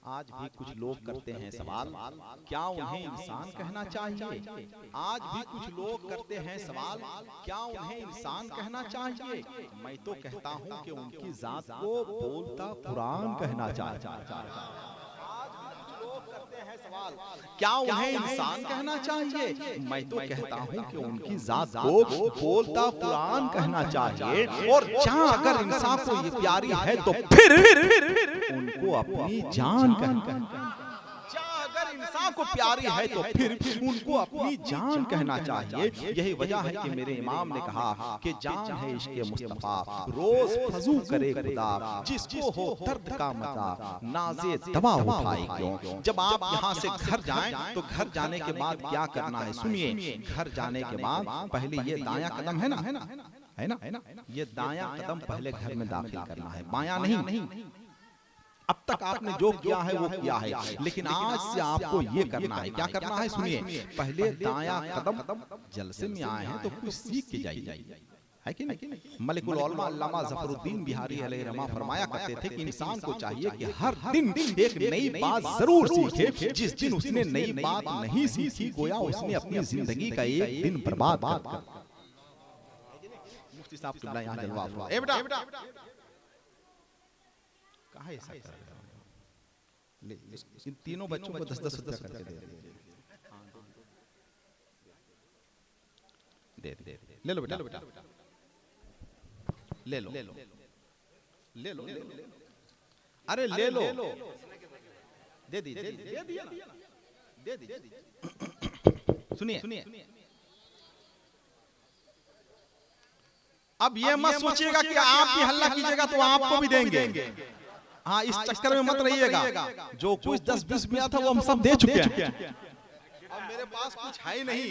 आज भी कुछ लोग करते हैं सवाल, क्या उन्हें इंसान कहना चाहिए? आज भी कुछ लोग करते हैं सवाल, क्या उन्हें इंसान कहना चाहिए? मैं तो कहता हूं कि उनकी जात को बोलता कुरान कहना चाहिए। क्या उन्हें इंसान कहना चाहिए? मैं तो कहता हूं कि उनकी जात को बोलता कुरान कहना चाहिए। और जहां अगर इंसान को ये प्यारी है तो फिर उनको अपनी जान कहना, अगर इंसान को प्यारी है तो फिर उनको अपनी जान कहना चाहिए। यही वजह है कि मेरे इमाम ने कहा कि जान है इश्क़ मुस्तफा, रोज फजू करे खुदा, जिसको हो दर्द का मजा नाज़े दवा उठाए क्यों। जब आप यहाँ से घर जाएं तो घर जाने के बाद क्या करना है सुनिए। घर जाने के बाद पहले ये दायां कदम है ना, ये दायां कदम पहले घर में दाखिल करना है, बायां नहीं। अब तक आपने जो किया है वो किया है, लेकिन आज से आपको ये करना है। क्या करना है सुनिए। पहले दायां कदम, जलसे में आए हैं तो कुछ सीख के जाइए, है कि नहीं। मलिकुल उलमा अल्लामा ज़फरुद्दीन बिहारी अलैहिर्रहमा फरमाया करते थे कि इंसान को चाहिए कि हर दिन एक नई बात जरूर सीखे। जिस दिन उसने नई बात नहीं सीखी गोया उसने अपनी जिंदगी का एक दिन बर्बाद कर दिया। मुफ्ती साहब किबला यहाँ जलवा हुआ। ए बेटा कहाँ ऐसा कर रहे हो? ले इन तीनों बच्चों को 10-10 रुपया करके दे। ले लो बेटा, ले लो, अरे ले लो, दे दी। सुनिए, अब ये मत सोचिएगा कि आप भी हल्ला कीजिएगा तो आपको भी देंगे। हाँ, इस चक्कर में मत रहिएगा। जो कुछ 10-20 मिला था वो हम सब दे चुके हैं। अब मेरे पास कुछ है ही नहीं।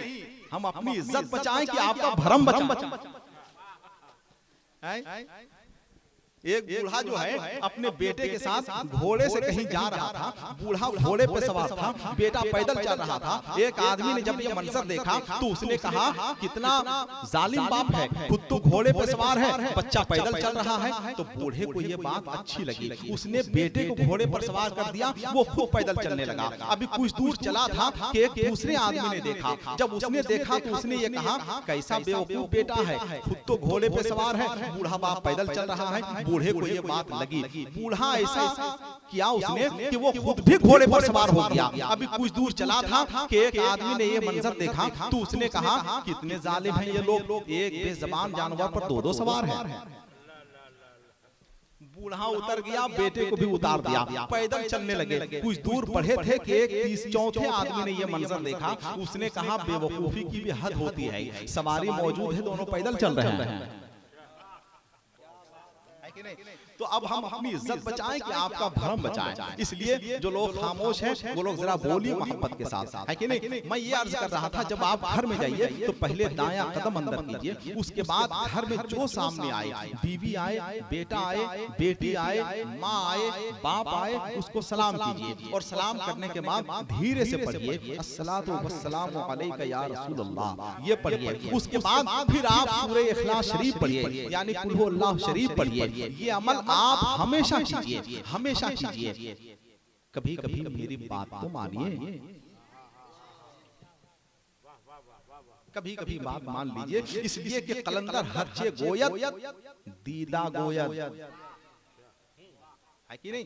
हम अपनी इज्जत बचाएं कि आपका भरम बचाएं। एक बूढ़ा जो है अपने बेटे के साथ घोड़े से कहीं जा रहा था। बूढ़ा घोड़े पे सवार था, बेटा पैदल चल रहा था। एक आदमी ने जब ये मंजर देखा तो उसने कहा कितना जालिम बाप है, खुद तो घोड़े पे सवार है, बच्चा पैदल चल रहा है। तो बूढ़े को ये बात अच्छी लगी, उसने बेटे को घोड़े पर सवार कर दिया, वो खुद पैदल चलने लगा। अभी कुछ दूर चला था कि एक दूसरे आदमी ने देखा। जब उसने देखा तो उसने ये कहा कैसा बेवकूफ बेटा है, खुद तो घोड़े पे सवार है, बूढ़ा बाप पैदल चल रहा है। बूढ़े को ये बात लगी, बूढ़ा ऐसा किया उसने कि वो खुद भी घोड़े पर सवार हो गया। अभी कुछ दूर चला था कि एक आदमी ने ये मंजर देखा तो उसने कहा कितने जालिम हैं ये लोग, एक बेज़बान जानवर पर दो सवार है। बूढ़ा उतर गया, बेटे को भी उतार दिया, पैदल चलने लगे। कुछ दूर बढ़े थे कि एक चौथे आदमी ने ये मंजर देखा। उसने कहा बेवकूफी की भी हद होती है, सवारी मौजूद है, दोनों पैदल चल रहे हैं। तो अब हम अपनी इज्जत बचाएं कि आपका भरम बचाएं। इसलिए जो लोग खामोश हैं वो लोग जरा बोलिए मोहब्बत के साथ, है कि नहीं। मैं ये अर्ज कर रहा था जब आप घर में जाइए तो पहले दायां कदम अंदर कीजिए, उसके बाद घर में जो सामने आए, बीवी आए, बेटा आए, बेटी आए, माँ आए, बाप आए, उसको सलाम कीजिए। और सलाम करने के बाद धीरे से पढ़िए अस्सलातु वस्सलामु अलैका या रसूल अल्लाह, ये पढ़िए। उसके बाद फिर आप सूरह इखलास शरीफ पढ़िए, यानी कुल हु अल्लाह शरीफ पढ़िए। ये अमल आप हमेशा कीजिए, हमेशा कीजिए। कभी कभी मेरी बात तो मानिए, कभी कभी बात मान लीजिए। इसलिए कि कलंदर हर्चे गोयत दीदा गोयत, है कि नहीं।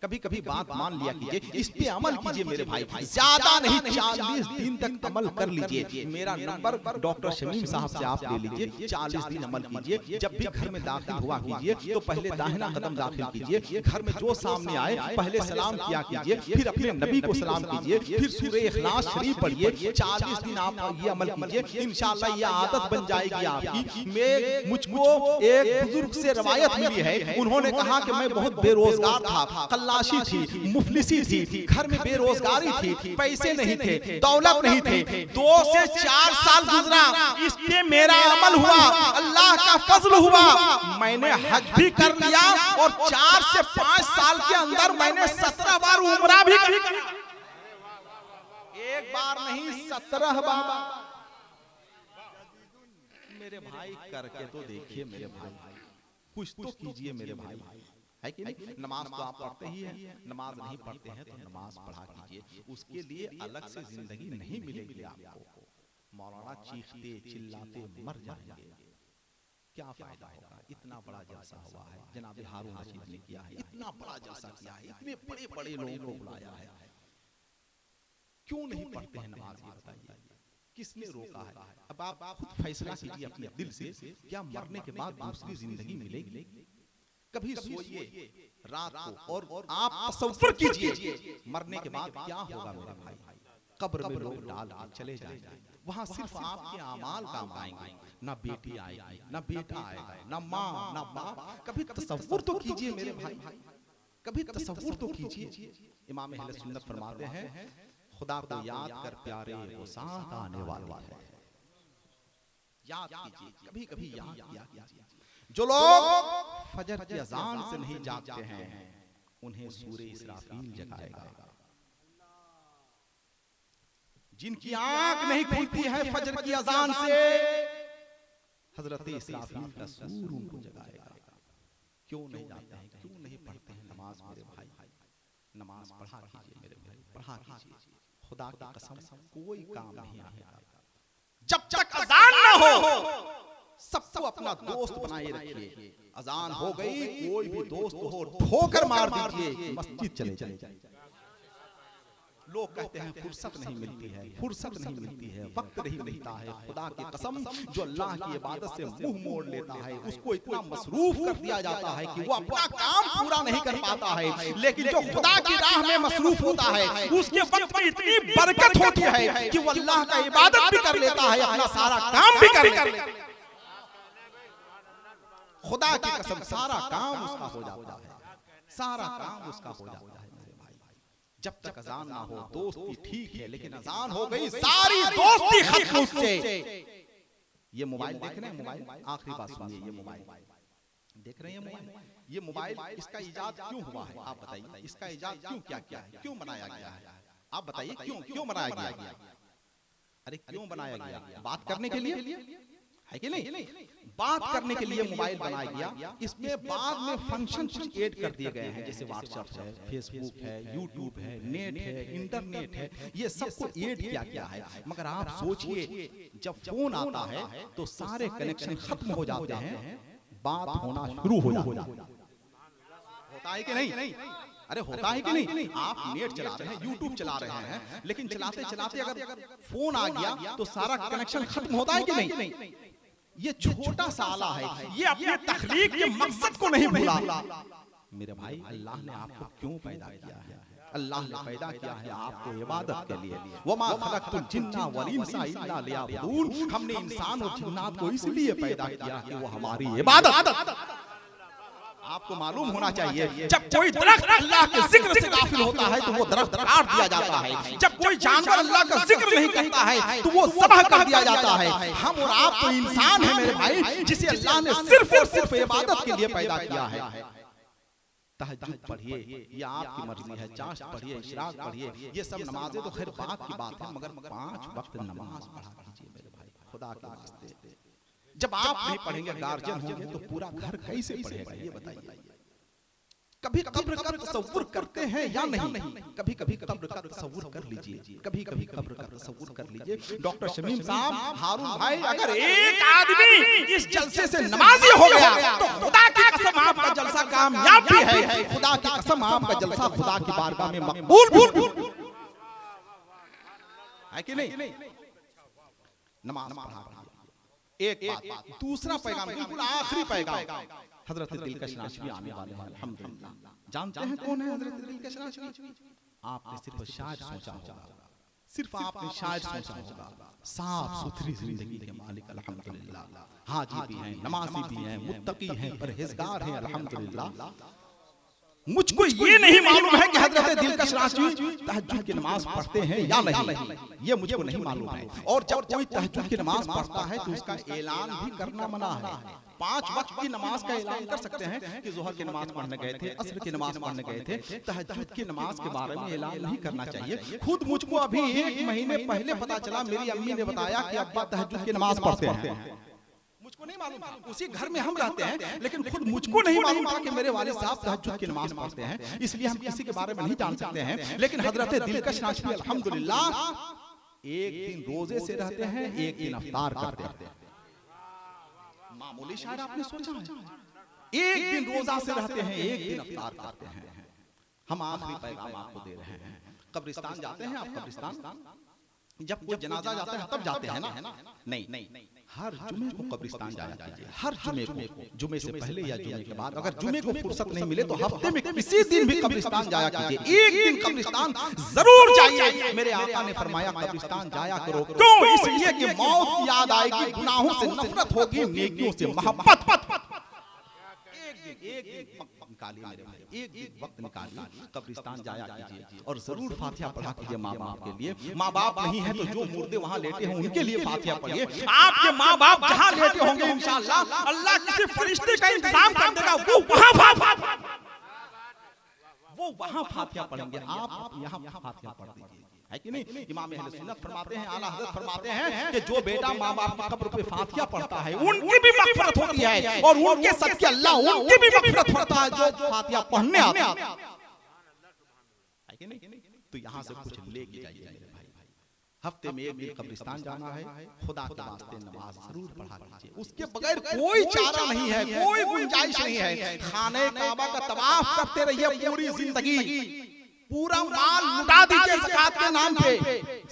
कभी कभी बात मान लिया कीजिए, इस पे अमल कीजिए मेरे भाई। ज्यादा नहीं, 40 दिन तक अमल कर लीजिए। मेरा नंबर डॉक्टर शमीम साहब से आप ले लीजिए, 40 दिन अमल कीजिए। जब भी घर में दाखिल हुआ कीजिए तो पहले दाहिना कदम दाखिल कीजिए। घर में जो सामने आए पहले सलाम किया कीजिए, फिर अपने नबी को सलाम कीजिए, फिर सूरह इखलास शरीफ पढ़िए। 40 दिन आप ये अमल कीजिए, इंशाअल्लाह ये आदत बन जाएगी आपकी। मुझको एक बुजुर्ग से रवायत मिली है, उन्होंने कहा कि मैं बहुत बेरोजगार था, तलाशी थी, मुफलिसी थी, घर में बेरोजगारी थी, पैसे नहीं थे, दौलत नहीं थे। 2 से 4 साल गुजरा, इस पे मेरा अमल हुआ, अल्लाह का फजल हुआ, मैंने हज भी कर लिया और 4 से 5 साल के अंदर मैंने 17 बार उम्रा भी कर लिया। एक बार नहीं 17 बार। मेरे भाई करके तो देखिए मेरे भाई, कुछ तो कीजिए मेरे भाई, है कि नहीं? नमाज तो आप पढ़ते ही हैं, नमाज नहीं पढ़ते हैं तो नमाज पढ़ा कीजिए, उसके लिए अलग से जिंदगी नहीं मिलेगी आपको। मौलाना चीखते चिल्लाते मर जाएंगे, क्या फायदा होगा? इतना बड़ा जलसा हुआ है, जनाब हारून रशीद ने किया है, इतना बड़ा जलसा किया है, इतने बड़े बड़े लोगों को बुलाया है, क्यों नहीं पढ़ते हैं नमाज? ये बताइए, किसने रोका है? अब आप खुद फैसला कीजिए अपने दिल से, क्या मरने के बाद दूसरी जिंदगी मिलेगी? कभी सोइए रात को और आप तसव्वुर कीजिए मरने के बाद क्या होगा मेरे भाई। कब्र में लोग डाल के चले जाएंगे, वहां सिर्फ आपके अमाल काम आएंगे, ना बेटी आएगी, ना बेटा आएगा, ना माँ ना बाप। कभी तसव्वुर तो कीजिए मेरे भाई, कभी तसव्वुर तो कीजिए। इमाम अहले सुन्नत फरमाते हैं, खुदा को याद कर प्यारे वो साथ आने वाला है। याद कीजिए, कभी कभी याद किया कीजिए। जो लोग फजर की अजान से नहीं जागते हैं उन्हें सूरे इसराफील जगाएगा। जिनकी आंख नहीं खुलती है फजर की अजान से, हजरत इसराफील का सूर उनको जगाएगा। क्यों नहीं जाते हैं, क्यों नहीं पढ़ते हैं नमाज मेरे भाई? नमाज पढ़ा कीजिए मेरे भाई, पढ़ा कीजिए। खुदा की कसम कोई काम नहीं आएगा जब तक अजान ना हो। सबको अपना दोस्त बनाए रखिए। अजान हो गई, कोई भी दोस्त हो ठोकर मार दीजिए, मस्जिद चले जाए। लोग कहते हैं फुर्सत नहीं मिलती है, फुर्सत नहीं मिलती है, वक्त नहीं मिलता है। खुदा की कसम, जो अल्लाह की इबादत से मुंह मोड़ लेता है उसको इतना मसरूफ कर दिया जाता है कि वो अपना काम पूरा नहीं कर पाता है। लेकिन जो खुदा की राह में मसरूफ होता है उसके वक्त में इतनी बरकत होती है कि वो अल्लाह का इबादत भी कर लेता है, अपना सारा काम भी कर लेता है। खुदा की कसम सारा काम उसका हो जाता है, सारा काम उसका हो जाता है। जब तक अजान ना हो दोस्ती ठीक है, लेकिन अजान हो गई सारी दोस्ती खत्म उससे। ये मोबाइल देख रहे हैं, मोबाइल आखिरी बात सुनिए, ये मोबाइल देख रहे हैं, मोबाइल, ये मोबाइल इसका इजाद क्यों हुआ है? आप बताइए, इसका इजाद क्यों क्या क्या है, क्यों बनाया गया है? आप बताइए क्यों क्यों बनाया गया? अरे क्यों बनाया गया? बात करने के लिए है कि नहीं? बात करने के लिए मोबाइल बनाया गया। इसमें बाद में फंक्शन कुछ ऐड कर दिए गए हैं, जैसे व्हाट्सएप है, फेसबुक है, यूट्यूब है, नेट है, इंटरनेट है, ये सबको ऐड किया गया है। मगर आप सोचिए जब फोन आता है तो सारे कनेक्शन खत्म हो जाते हैं, बात होना शुरू हो जाता है। होता है कि नहीं? अरे होता है कि नहीं? आप नेट चला रहे हैं, यूट्यूब चला रहे हैं, लेकिन चलाते चलाते अगर फोन आ गया तो सारा कनेक्शन खत्म होता है कि नहीं? ये छोटा सा आला है, ये अपने तख्लीक के मकसद को नहीं भूला। मेरे भाई, अल्लाह ने आपको क्यों पैदा किया है? अल्लाह ने पैदा किया है आपको इबादत के लिए। वमा खलक़तुल जिन्ना वल इंसा इल्ला लियअबुदून। हमने इंसान और जिन्नात को इसलिए पैदा किया कि वो हमारी इबादत। आपको मालूम होना चाहिए, जब कोई दरख्त अल्लाह के जिक्र से गाफिल होता है तो वो दरख्त काट दिया जाता है। जब कोई जानवर अल्लाह का जिक्र नहीं करता है तो वो ज़ब्ह कर दिया जाता है। हम और आप तो इंसान हैं मेरे भाई, जिसे अल्लाह ने सिर्फ और सिर्फ इबादत के लिए पैदा किया है। तहज्जुद पढ़िए, ये आपकी मर्जी है, चाश पढ़िए, इशराक पढ़िए, ये सब नमाजें तो खैर बात की बात है, मगर 5 वक्त नमाज पढ़ा कीजिए मेरे भाई, खुदा के वास्ते। जब आप नहीं पढ़ेंगे, गार्जियन होंगे तो पूरा घर कैसे पढ़ेगा? ये बताइए। कभी कब्र का तसव्वुर करते हैं या नहीं? कभी कभी कब्र का तसव्वुर कर लीजिए, कभी कभी कब्र का तसव्वुर कर लीजिए। डॉक्टर शमीम साहब, हारून भाई, अगर एक आदमी इस जलसे से नमाजी हो गया तो खुदा की कसम आपका जलसा कामयाब भी है। खुदा की कसम आपका जलसा खुदा की बारगाह में मकबूल है कि नहीं? नमाज पढ़ा एक बात। दूसरा पैगाम, बिल्कुल आखिरी पैगाम, हजरत दिलकश नाशवी आने वाले हैं अल्हम्दुलिल्लाह। जानते हैं कौन है हजरत दिलकश नाशवी? आपने सिर्फ शायद सोचा होगा, सिर्फ आपने शायद सोचा होगा। साफ सुथरी जिंदगी के मालिक अल्हम्दुलिल्लाह, हाजी भी हैं, नमाजी भी हैं, मुत्तकी हैं, परहेजगार हैं अल्हम्दुलिल्लाह। मुझको ये नहीं मालूम है कि हजरत दिलकश नाशवी तहज्जुद की नमाज पढ़ते हैं या नहीं, ये मुझको नहीं मालूम है। और जब कोई तहज्जुद की नमाज पढ़ता है तो उसका ऐलान भी करना मना है। 5 वक्त की नमाज का ऐलान कर सकते हैं कि जोहर की नमाज पढ़ने गए थे, असर की नमाज पढ़ने गए थे, तहज्जुद की नमाज के बारे में ऐलान नहीं करना चाहिए। खुद मुझको अभी 1 महीने पहले पता चला, मेरी अम्मी ने बताया कि अब्बा तहज्जुद की नमाज पढ़ते हैं। मुझको नहीं मालूम था, उसी घर में हम रहते हैं, लेकिन खुद मुझको नहीं मालूम था कि मेरे वालिद साहब तहज्जुद की नमाज पढ़ते हैं, इसलिए हम किसी के बारे में नहीं जान सकते हैं। लेकिन हजरत दिलकश नाशवी अल्हम्दुलिल्लाह एक दिन रोजे से रहते हैं, एक दिन इफ्तार करते हैं। मामूली शायर आपने सोचा है, एक दिन रोजा से रहते हैं, एक दिन इफ्तार करते हैं। हम आखिरी पैगाम आपको दे रहे हैं, कब्रिस्तान जाते हैं आप? कब्रिस्तान जब कोई जनाजा जाता है तब जाते हैं ना? नहीं, हर जुमे को कब्रिस्तान जाया कीजिए, हर जुमे को, जुमे से पहले या जुमे के बाद। अगर जुमे को फुर्सत नहीं मिले तो हफ्ते में किसी दिन भी कब्रिस्तान जाया कीजिए, एक दिन कब्रिस्तान जरूर जाइए। मेरे आका ने फरमाया कब्रिस्तान जाया करो, क्यों? इसलिए कि मौत की याद आएगी, गुनाहों से नफरत होगी, नेकियों से मोहब्बत। एक दिन निकालिए मेरे भाई, एक दिन वक्त निकालिए, कब्रिस्तान जाया कीजिए और जरूर फातिहा पढ़ा कीजिए माँ बाप के लिए। माँ बाप नहीं है तो जो मुर्दे वहाँ लेटे हैं उनके लिए फातिहा पढ़िए। आपके माँ बाप जहाँ लेटे होंगे इंशाअल्लाह अल्लाह किसी फरिश्ते का इंतजाम कर देगा, वो वहाँ फातिहा पढ़ेंगे, आप यहाँ फातिहा पढ़ दीजिए, है कि नहीं? इमाम अहले सुन्नत फरमाते हैं, आला हज़रत फरमाते हैं कि जो बेटा माँ बाप की कब्र पे फातिहा पढ़ता है उनकी भी मग़फ़िरत होती है, और उनके सदक़े अल्लाह उनकी भी मग़फ़िरत करता है जो फातिहा पढ़ने आते हैं, है कि नहीं? तो यहाँ से कुछ लेके जाइए मेरे भाई। हफ्ते में एक दिन कब्रिस्तान जाना है, खुदा के वास्ते नमाज जरूर पढ़ा कीजिए, उसके बगैर कोई चारा नहीं है, कोई गुंजाइश नहीं है। खाने काबा का तवाफ करते रहिए पूरी जिंदगी, पूरा माल लुटा दीजिए ज़कात के नाम पे,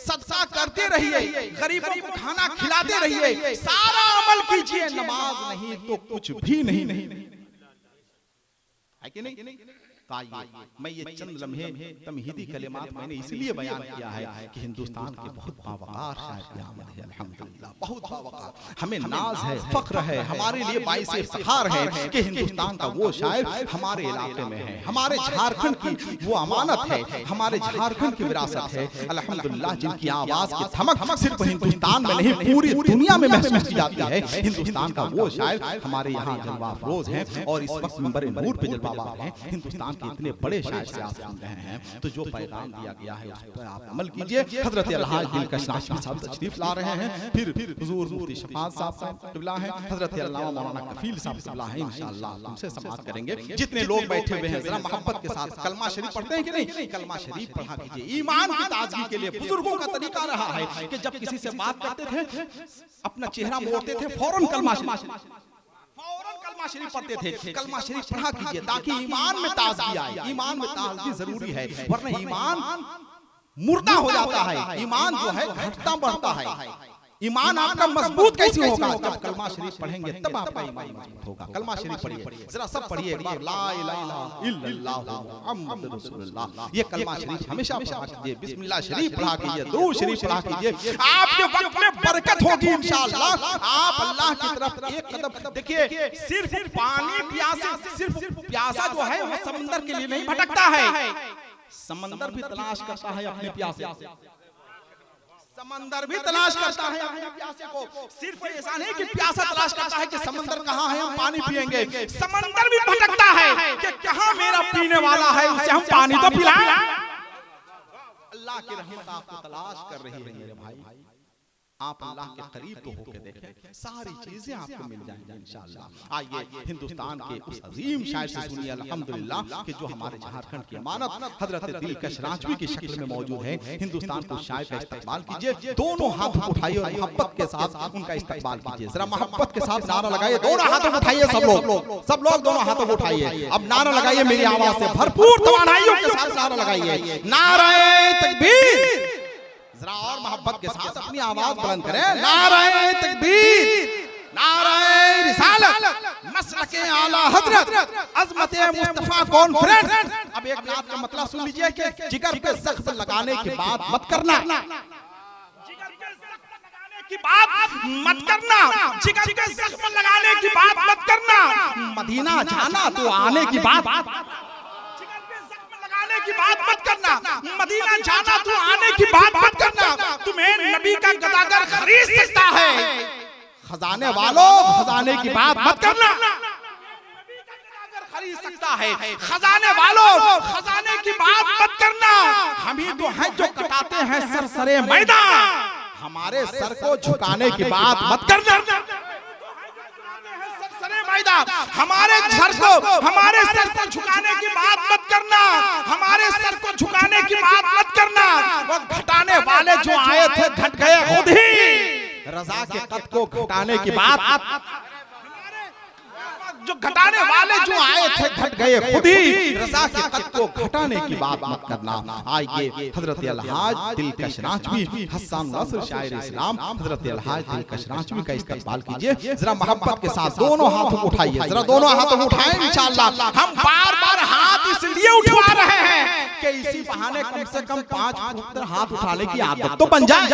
सदका करते रहिए, गरीबों को खाना खिलाते रहिए, सारा अमल कीजिए, नमाज नहीं तो कुछ भी नहीं, है कि नहीं? मैं ये चंद लम्हे तमहीदी कलिमात मैंने इसलिए बयान किया है कि हिंदुस्तान के बहुत बावकार शायर की आमद है, अल्हम्दुलिल्लाह, बहुत बावकार। हमें नाज है, फख्र है, हमारे लिए बाइसे इफ्तिखार है कि हिंदुस्तान का वो शायर हमारे इलाके में है, हमारे झारखंड की वो अमानत है, हमारे झारखंड की विरासत है, अल्हम्दुलिल्लाह, जिनकी आवाज की धमक सिर्फ हिंदुस्तान में नहीं पूरी दुनिया में महसूस की जाती है। हिंदुस्तान का वो शायर हमारे यहाँ जलवा अफरोज है और इस वक्त मिंबर नूर पे जलवाबाज हैं। हिंदुस्तान के इतने बड़े शायर से आप सुन रहे हैं, तो जो पैगाम दिया गया है उस पर आप अमल कीजिए। हजरत अलहाज दिलकश नाशवी साहब तशरीफ ला रहे हैं, फिर हुजूर मुफ्ती शफात साहब क़िबला हैं, हजरत अल्लामा मौलाना कफील साहब क़िबला हैं, इंशाअल्लाह उनसे समाअत करेंगे। जितने लोग बैठे हुए हैं जरा मोहब्बत के साथ कलमा शरीफ पढ़ते हैं कि नहीं? कलमा शरीफ पढ़ा कीजिए। ईमान की ताजगी के लिए बुजुर्गों का तरीका रहा है कि जब किसी से बात करते थे अपना चेहरा मोड़ते थे, फौरन कलमा शरीफ पढ़ते थे। कलमा शरीफ पढ़ा कीजिए ताकि ईमान में ताजगी आए। ईमान में ताजगी जरूरी है, वरना ईमान मुर्दा हो जाता है, ईमान जो है घटता बढ़ता है। ईमान आपका मजबूत कैसे होगा? जब कलमा शरीफ पढ़ेंगे तब आपका ईमान मजबूत होगा। कलमा शरीफ पढ़िए, जरा सब पढ़िए एक बार, ला इलाहा इल्लल्लाह मुहम्मदुर रसूलुल्लाह। ये कलमा शरीफ हमेशा पढ़ा कीजिए, बिस्मिल्लाह शरीफ पढ़ा कीजिए, दुरूद शरीफ पढ़ा कीजिए, आपके वक्त में बरकत होगी इंशाअल्लाह। आप अल्लाह की तरफ एक कदम, देखिए सिर्फ पानी प्यासे, सिर्फ प्यासा जो है वो समंदर के लिए नहीं भटकता है, समंदर भी तलाश करता है अपने प्यासे, समंदर भी तलाश करता है अपने प्यासे को। सिर्फ ऐसा नहीं कि प्यासा तलाश करता है कि समंदर कहाँ है हम पानी पिएंगे, समंदर भी भटकता है कि कहाँ मेरा पीने वाला है उसे हम पानी तो पिलाएं। अल्लाह की रहमत आपको तलाश कर रही है मेरे भाई, आप अल्लाह के करीब तो होके देखें, सारी चीजें आपको मिल जाएंगी इंशाअल्लाह। आइए हिंदुस्तान के उस अजीम शायर से सुनिए अल्हम्दुलिल्लाह कि जो हमारे झारखंड की अमानत हजरत दिलकश नाशवी की शक्ल में मौजूद है। हिंदुस्तान को शायर का इस्तकबाल कीजिए, दोनों हाथ उठाइए और मोहब्बत के साथ उनका इस्तकबाल कीजिए। जरा मोहब्बत के साथ नारा लगाइए, दोनों हाथों को उठाइए, सब लोग दोनों हाथों को उठाइए। अब नारा लगाइए मेरी आवाज से, भरपूर तवानाइयों के साथ नारा लगाइए, नारे तकबीर। जरा और मोहब्बत के साथ अपनी आवाज बुलंद करें, नारे तकबीर, नारे रिसालत, मसलके आला हजरत, अज़मत मुस्तफा कॉन्फ्रेंस। अब एक नात का मतलब सुन लीजिए कि जिगर पे जख्म लगाने की बात मत करना, जिगर पे जख्म लगाने की बात मत करना, जिगर पे जख्म लगाने की बात मत करना। मदीना जाना तो आने की बात की बात मत करना, मदीना जाना तो आने की बात मत करना। तुम्हें नबी का गदागर खरीद सकता है, खजाने वालों खजाने की बात मत करना। नबी का गदागर खरीद सकता है, खजाने वालों खजाने की बात मत करना। हम ही तो हैं जो कटाते हैं सरसरे मैदान, हमारे सर को झुकाने की बात मत करना। वायदा, हमारे सर को झुकाने की बात मत करना, हमारे सर को झुकाने की बात मत करना। वो घटाने वाले जो आए थे घट गए खुद ही। रजा के कद को घटाने की बात, जो घटाने वाले जो आए थे घट गए खुद ही। रजा के कद को घटाने की बात मत करना। आइए हजरत अलहाज दिलकश नाचवी हसन नस्र शायर इस्लाम हजरत अलहाज दिलकश नाचवी का इस्तकबाल कीजिए। जरा मोहब्बत के साथ दोनों हाथों को उठाइए, जरा दोनों हाथों को उठाएं इंशाअल्लाह। हम बार-बार हाथ इसलिए उठा रहे हैं कि इसी बहाने कम से कम 5 हाथ उठाने की आदत तो बन जाए।